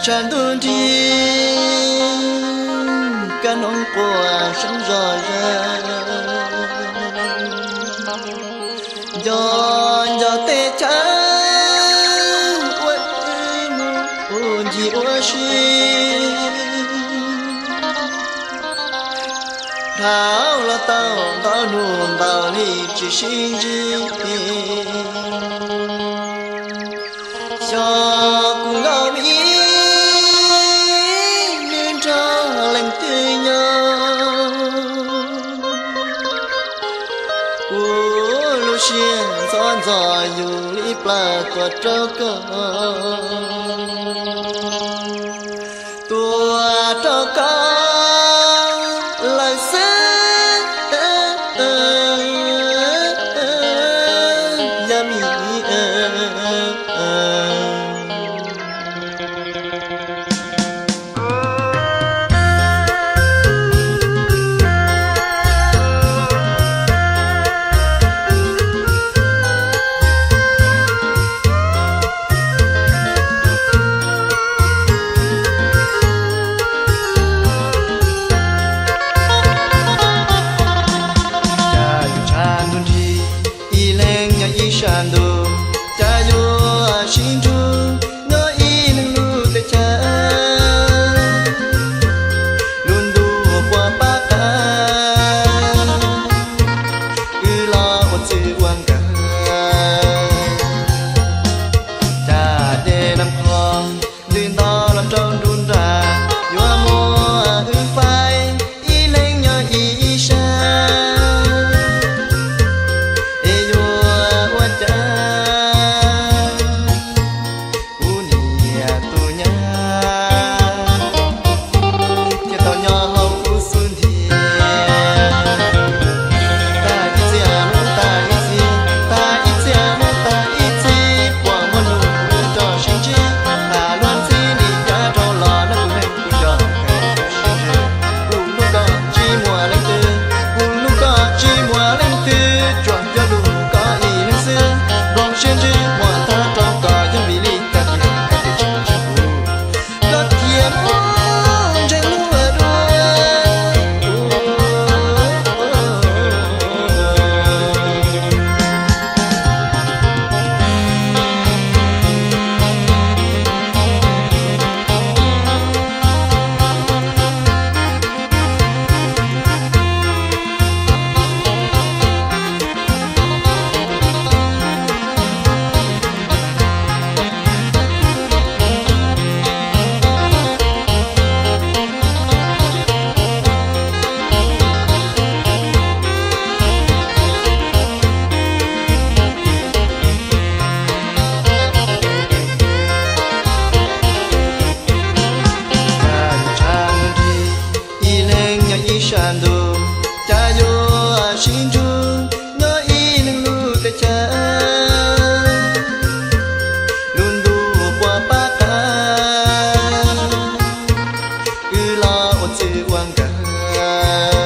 tràn đun đi cả nông của sông rò ra do tê chán quên buồn gì ôi xin thảo là tao tao nuông tao đi chỉ xin gì cho cùng ngao mỹ nên cho lành tươi nhau của lũ xiên giòn giò dù lý bà có trâu cơ tua trâu cơ lại sẽ giam ý Shando, Jayo, Shinju, no in Lute Cha, Lundu, Wapaka, Ula, Otsu Wanga, Ta de Nam Kong, Lin Do Lam Trong Dun Ra, Yua Mo, Phai, Y Leng Nhờ Y Sha. Shando, Jayo, Shinju, no in Lute Cha, Lundu, Wapaka, Ula, Otsu Wanga.